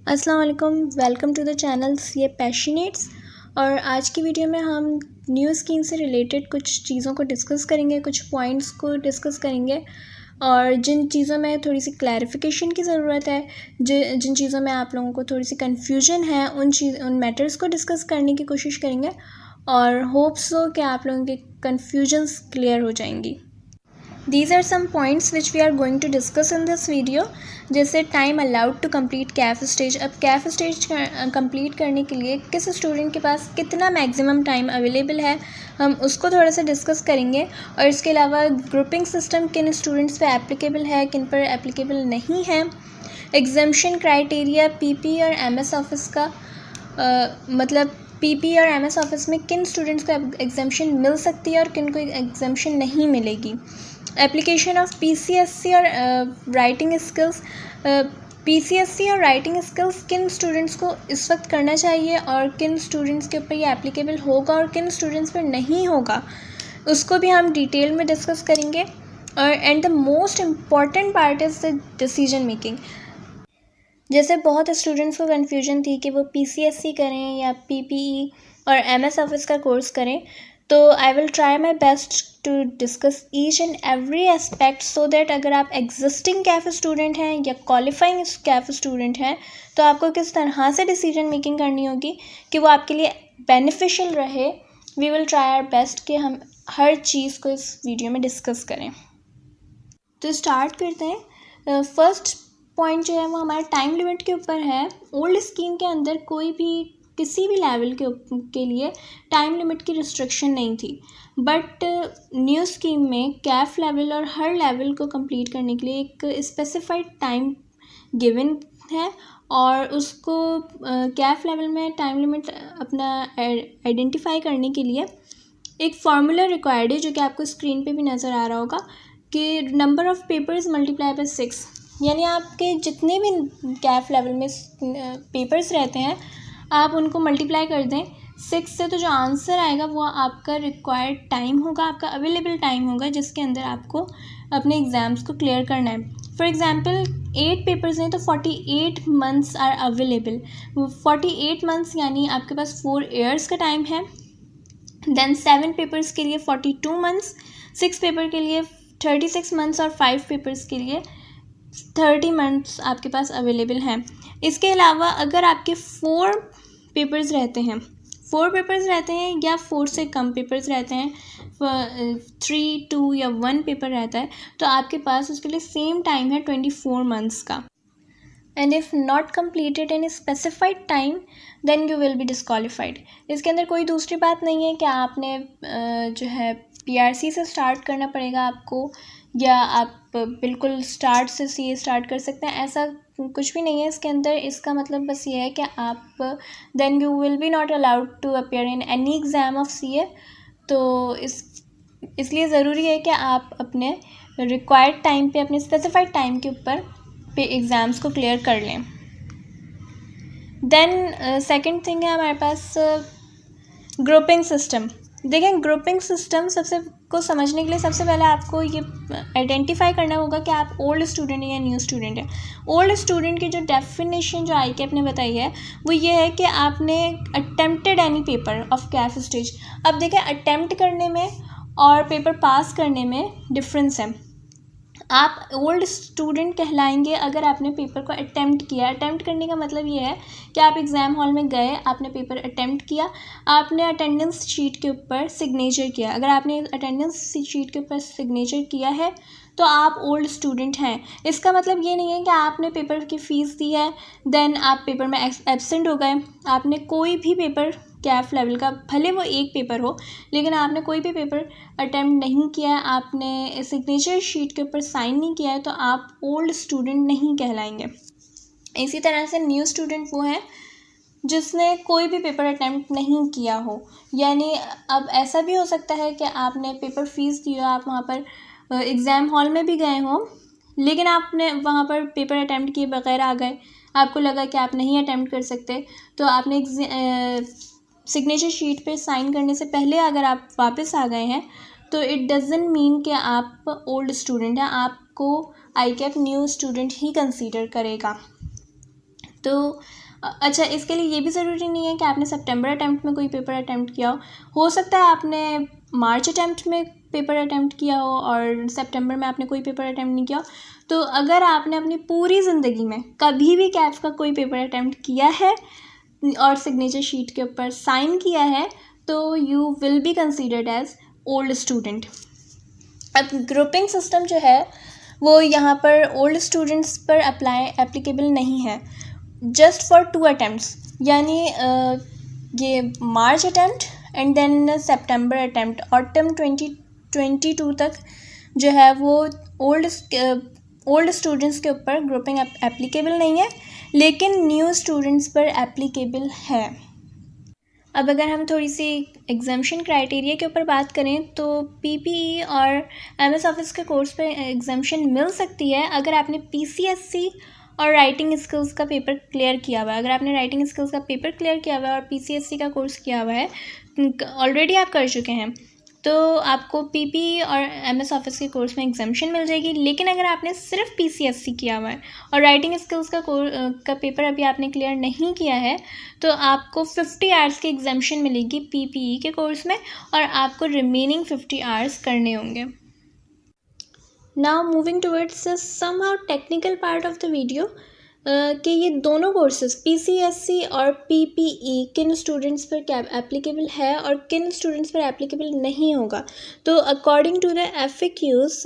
अस्सलाम वालेकुम, welcome to the channel CA passionates. और आज की वीडियो में हम न्यू स्कीम से रिलेटेड कुछ चीज़ों को डिस्कस करेंगे, कुछ पॉइंट्स को डिस्कस करेंगे और जिन चीज़ों में थोड़ी सी क्लैरिफिकेशन की ज़रूरत है, जिन चीज़ों में आप लोगों को थोड़ी सी कन्फ्यूजन है, उन मैटर्स को डिस्कस करने की कोशिश करेंगे और होप्स हो कि आप लोगों के कन्फ्यूजन्स क्लियर हो जाएंगी। These are some points which we are going to discuss in this video। जैसे time allowed to complete CAF stage. अब कैफ स्टेज कंप्लीट करने के लिए किस स्टूडेंट के पास कितना मैक्सिमम टाइम अवेलेबल है, हम उसको थोड़ा सा डिस्कस करेंगे। और इसके अलावा ग्रुपिंग सिस्टम किन स्टूडेंट्स पे एप्लीकेबल है, किन पर एप्लीकेबल नहीं है। एग्जामिशन क्राइटेरिया पीपी और एमएस ऑफिस का मतलब पीपी और एमएस ऑफिस में किन स्टूडेंट्स को एग्जामिशन मिल सकती है और किन को एग्जामिशन नहीं मिलेगी। एप्लीकेशन ऑफ पीसीएससी और राइटिंग स्किल्स। पीसीएससी और राइटिंग स्किल्स किन स्टूडेंट्स को इस वक्त करना चाहिए और किन स्टूडेंट्स के ऊपर ये एप्लीकेबल होगा और किन स्टूडेंट्स पर नहीं होगा, उसको भी हम डिटेल में डिस्कस करेंगे। और and the most important part is the decision making. जैसे बहुत स्टूडेंट्स को कन्फ्यूजन थी कि वो पीसीएससी करें या पीपीई और एमएस ऑफिस का कोर्स करें, तो I will try my best to discuss each and every aspect so that अगर आप एग्जिस्टिंग कैफ स्टूडेंट हैं या क्वालिफाइंग कैफ स्टूडेंट हैं तो आपको किस तरह से डिसीजन मेकिंग करनी होगी कि वो आपके लिए बेनिफिशियल रहे। We will try our best कि हम हर चीज़ को इस वीडियो में डिस्कस करें। तो स्टार्ट करते हैं। फर्स्ट पॉइंट जो है वो हमारा टाइम लिमिट के ऊपर है। ओल्ड स्कीम के अंदर कोई भी किसी भी लेवल के लिए टाइम लिमिट की रिस्ट्रिक्शन नहीं थी, बट न्यू स्कीम में कैफ लेवल और हर लेवल को कंप्लीट करने के लिए एक स्पेसिफाइड टाइम गिवन है और उसको कैफ लेवल में टाइम लिमिट अपना आइडेंटिफाई करने के लिए एक फार्मूला रिक्वायर्ड है, जो कि आपको स्क्रीन पे भी नज़र आ रहा होगा कि number of papers multiply by 6। यानी आपके जितने भी कैफ लेवल में पेपर्स रहते हैं आप उनको मल्टीप्लाई कर दें 6 से, तो जो आंसर आएगा वो आपका रिक्वायर्ड टाइम होगा, आपका अवेलेबल टाइम होगा जिसके अंदर आपको अपने एग्ज़ाम्स को क्लियर करना है। फॉर एग्ज़ाम्पल 8 पेपर्स हैं तो 48 मंथ्स आर अवेलेबल। 48 मंथ्स यानी आपके पास 4 ईयर्स का टाइम है। देन 7 पेपर्स के लिए 42 मंथ्स, 6 पेपर के लिए 36 मंथ्स और 5 पेपर्स के लिए 30 मंथ्स आपके पास अवेलेबल हैं। इसके अलावा अगर आपके 4 पेपर्स रहते हैं या 4 से कम पेपर्स रहते हैं, 3, 2 या 1 पेपर रहता है, तो आपके पास उसके लिए सेम टाइम है 24 मंथ्स का। And if not completed in specified time then you will be disqualified. इसके अंदर कोई दूसरी बात नहीं है कि आपने जो है पीआरसी से स्टार्ट करना पड़ेगा आपको, या आप बिल्कुल स्टार्ट से सीए स्टार्ट कर सकते हैं, ऐसा कुछ भी नहीं है इसके अंदर। इसका मतलब बस ये है कि आप then you will be not allowed to appear in any exam of CA. तो इसलिए ज़रूरी है कि आप अपने रिक्वायर्ड टाइम पे, अपने स्पेसिफाइड टाइम के ऊपर पे एग्ज़ाम्स को क्लियर कर लें। देन सेकंड थिंग है हमारे पास ग्रुपिंग सिस्टम। देखें, ग्रुपिंग सिस्टम को समझने के लिए सबसे पहले आपको ये आइडेंटिफाई करना होगा कि आप ओल्ड स्टूडेंट हैं या न्यू स्टूडेंट हैं। ओल्ड स्टूडेंट की जो डेफिनेशन जो आईकेप ने बताई है वो ये है कि आपने attempted any paper of Kaif stage. अब देखें, अटेम्प्ट करने में और पेपर पास करने में डिफरेंस है। आप ओल्ड स्टूडेंट कहलाएंगे अगर आपने पेपर को अटेम्प्ट किया। अटेम्प्ट करने का मतलब ये है कि आप एग्ज़ाम हॉल में गए, आपने पेपर अटेम्प्ट किया, आपने अटेंडेंस शीट के ऊपर सिग्नेचर किया। अगर आपने अटेंडेंस शीट के ऊपर सिग्नेचर किया है तो आप ओल्ड स्टूडेंट हैं। इसका मतलब ये नहीं है कि आपने पेपर की फ़ीस दी है देन आप पेपर में एब्सेंट हो गए। आपने कोई भी पेपर कैफ लेवल का, भले वो एक पेपर हो, लेकिन आपने कोई भी पेपर अटेम्प्ट नहीं किया है, आपने सिग्नेचर शीट के ऊपर साइन नहीं किया है, तो आप ओल्ड स्टूडेंट नहीं कहलाएंगे। इसी तरह से न्यू स्टूडेंट वो है जिसने कोई भी पेपर अटेम्प्ट नहीं किया हो। यानी अब ऐसा भी हो सकता है कि आपने पेपर फ़ीस दी हो, आप वहाँ पर एग्ज़ाम हॉल में भी गए हों, लेकिन आपने वहाँ पर पेपर अटेम्प्ट किए बगैर आ गए, आपको लगा कि आप नहीं अटेम्प्ट कर सकते, तो आपने सिग्नेचर शीट पे साइन करने से पहले अगर आप वापस आ गए हैं तो इट डज़ंट मीन कि आप ओल्ड स्टूडेंट हैं। आपको आईकेप न्यू स्टूडेंट ही कंसीडर करेगा। तो अच्छा, इसके लिए ये भी ज़रूरी नहीं है कि आपने सितंबर अटैम्प्ट में कोई पेपर अटैम्प्ट किया हो सकता है आपने मार्च अटैम्प्ट में पेपर अटैम्प्ट किया हो और सितंबर में आपने कोई पेपर अटैम्प्ट नहीं किया हो। तो अगर आपने अपनी पूरी ज़िंदगी में कभी भी कैफ का कोई पेपर अटैम्प्ट किया है और सिग्नेचर शीट के ऊपर साइन किया है तो you will be considered as old student. अब ग्रुपिंग सिस्टम जो है वो यहाँ पर ओल्ड स्टूडेंट्स पर एप्लीकेबल नहीं है, जस्ट फॉर 2 अटैम्प्ट्स, यानी ये मार्च अटैम्प्ट एंड देन सितंबर अटैम्प्ट ऑटम 2022 तक जो है वो ओल्ड स्टूडेंट्स के ऊपर ग्रुपिंग एप्लीकेबल नहीं है, लेकिन न्यू स्टूडेंट्स पर एप्लीकेबल है। अब अगर हम थोड़ी सी एग्जामिशन क्राइटेरिया के ऊपर बात करें तो पीपीई और एमएस ऑफिस के कोर्स पे एग्जामिशन मिल सकती है अगर आपने पीसीएससी और राइटिंग स्किल्स का पेपर क्लियर किया हुआ है। अगर आपने राइटिंग स्किल्स का पेपर क्लियर किया हुआ है और पीसीएससी का कोर्स किया हुआ है, ऑलरेडी आप कर चुके हैं, तो आपको पीपीई और एमएस ऑफिस के कोर्स में एग्जामिशन मिल जाएगी। लेकिन अगर आपने सिर्फ पीसीएससी किया हुआ है और राइटिंग स्किल्स का पेपर अभी आपने क्लियर नहीं किया है तो आपको 50 आवर्स की एग्जामिशन मिलेगी पीपीई के कोर्स में और आपको रिमेनिंग 50 आवर्स करने होंगे। Now moving towards somehow technical part of the video कि ये दोनों कोर्सेज पीसीएससी और पीपीई किन स्टूडेंट्स पर एप्लीकेबल है और किन स्टूडेंट्स पर एप्लीकेबल नहीं होगा। तो अकॉर्डिंग टू द एफएक्यूज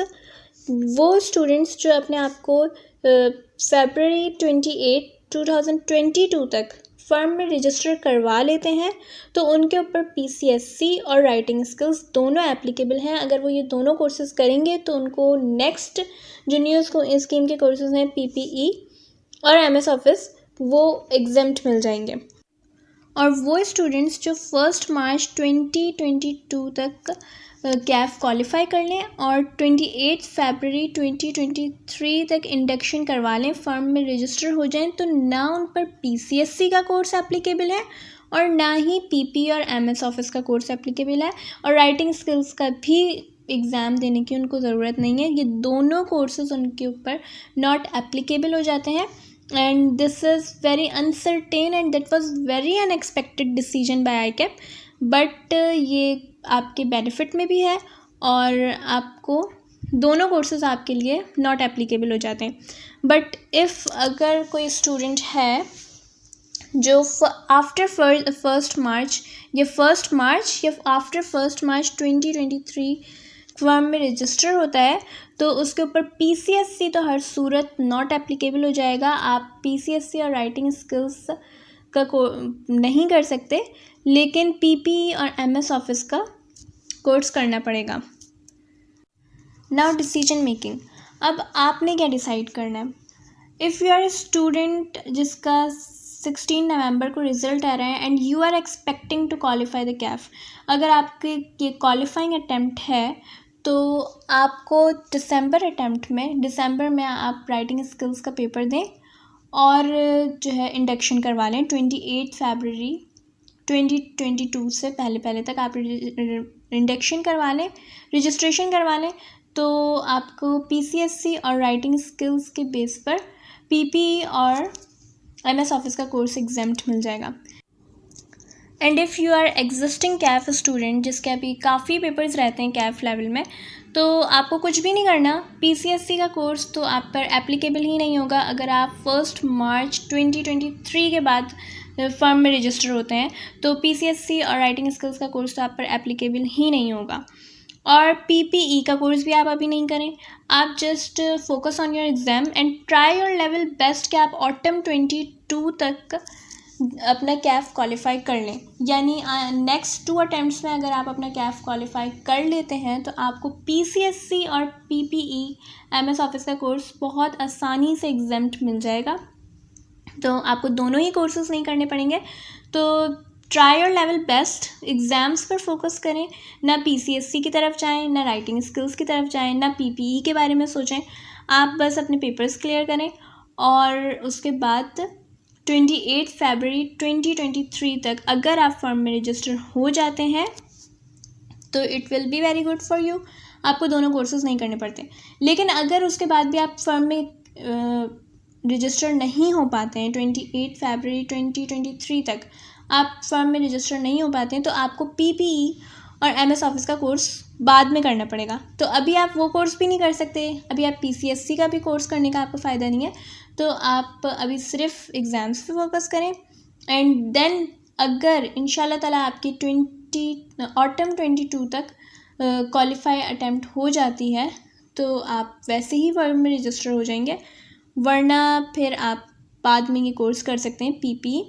वो स्टूडेंट्स जो अपने आप को फरवरी 28, 2022 तक फर्म में रजिस्टर करवा लेते हैं तो उनके ऊपर पीसीएससी और राइटिंग स्किल्स दोनों एप्लीकेबल हैं। अगर वो ये दोनों कोर्सेज करेंगे तो उनको नेक्स्ट जो न्यू स्कीम के कोर्सेज हैं पीपीई और एमएस ऑफिस वो एग्जेम्प्ट मिल जाएंगे। और वो स्टूडेंट्स जो 1 मार्च 2022 तक कैफ क्वालिफाई कर लें और 28 फरवरी 2023 तक इंडक्शन करवा लें, फर्म में रजिस्टर हो जाएं, तो ना उन पर पीसीएससी का कोर्स एप्लीकेबल है और ना ही पीपी और एमएस ऑफिस का कोर्स एप्लीकेबल है और राइटिंग स्किल्स का भी एग्ज़ाम देने की उनको ज़रूरत नहीं है। ये दोनों कोर्सेज उनके ऊपर नॉट एप्लीकेबल हो जाते हैं and this is very uncertain and that was very unexpected decision by आईकैप, बट ये आपके बेनिफिट में भी है और आपको दोनों कोर्सेज आपके लिए नॉट एप्लीकेबल हो जाते हैं। बट इफ़ अगर कोई स्टूडेंट है जो आफ्टर 1 मार्च या 1 मार्च या आफ्टर 1 मार्च 2023 फर्म में रजिस्टर होता है तो उसके ऊपर पीसीएससी तो हर सूरत नॉट एप्लीकेबल हो जाएगा। आप पीसीएससी और राइटिंग स्किल्स का नहीं कर सकते, लेकिन पीपीई और एमएस ऑफिस का कोर्स करना पड़ेगा। नाउ डिसीजन मेकिंग, अब आपने क्या डिसाइड करना है। If you are a student जिसका 16 नवंबर को रिज़ल्ट आ रहा है and you are expecting to qualify the CAF, अगर आपके ये क्वालिफाइंग अटैम्प्ट है तो आपको दिसंबर में आप राइटिंग स्किल्स का पेपर दें और जो है इंडक्शन करवा लें। 28 फरवरी 2022 से पहले तक आप इंडक्शन करवा लें, रजिस्ट्रेशन करवा लें, तो आपको पीसीएससी और राइटिंग स्किल्स के बेस पर पीपीई और एमएस ऑफिस का कोर्स एग्जेम्प्ट मिल जाएगा। And if you are existing CAF student जिसके अभी काफ़ी पेपर्स रहते हैं कैफ लेवल में, तो आपको कुछ भी नहीं करना, पीसीएससी का कोर्स तो आप पर एप्लीकेबल ही नहीं होगा अगर आप 1 मार्च 2023 के बाद फर्म में रजिस्टर होते हैं, तो पीसीएससी और राइटिंग स्किल्स का कोर्स तो आप पर एप्लीकेबल ही नहीं होगा। और पीपीई का कोर्स भी आप अभी नहीं करें, आप just focus on your exam and try your level best कि आप ऑटम 22 तक अपना कैफ क्वालिफाई कर लें। यानी नेक्स्ट 2 अटैम्प्ट्स में अगर आप अपना कैफ क्वालिफाई कर लेते हैं तो आपको पीसीएससी और पीपीई एमएस ऑफिस का कोर्स बहुत आसानी से एग्जेम्प्ट मिल जाएगा। तो आपको दोनों ही कोर्सेज नहीं करने पड़ेंगे। तो try your level best, exams पर फोकस करें, ना पीसीएससी की तरफ जाएं, ना राइटिंग स्किल्स की तरफ जाएं, ना पीपीई के बारे में सोचें। आप बस अपने पेपर्स क्लियर करें और उसके बाद 28 फरवरी 2023 तक अगर आप फर्म में रजिस्टर हो जाते हैं तो it will be very good for you, आपको दोनों कोर्सेज नहीं करने पड़ते। लेकिन अगर उसके बाद भी आप फर्म में रजिस्टर नहीं हो पाते हैं 28 फरवरी 2023 तक आप फर्म में रजिस्टर नहीं हो पाते हैं, तो आपको PPE और MS ऑफिस का कोर्स बाद में करना पड़ेगा। तो अभी आप वो कोर्स भी नहीं कर सकते, अभी आप PCSC का भी कोर्स करने का आपको फ़ायदा नहीं है। तो आप अभी सिर्फ एग्ज़ाम्स पे फोकस करें, एंड देन अगर इंशाल्लाह ताला आपकी ऑटम 22 तक क्वालिफाई अटैम्प्ट हो जाती है तो आप वैसे ही फर्म में रजिस्टर हो जाएंगे, वरना फिर आप बाद में ये कोर्स कर सकते हैं PPE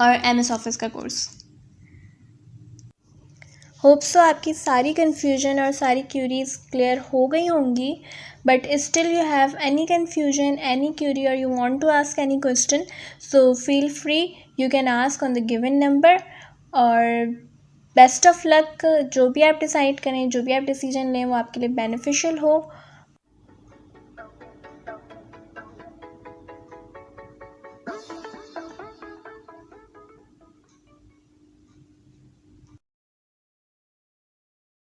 और MS ऑफिस का कोर्स। होप सो आपकी सारी कन्फ्यूजन और सारी क्यूरीज क्लियर हो गई होंगी, but still you have any confusion, any query और you want to ask any question, so feel free, you can ask on the given number. और बेस्ट ऑफ लक, जो भी आप डिसाइड करें, जो भी आप डिसीजन लें वो आपके लिए बेनिफिशियल हो।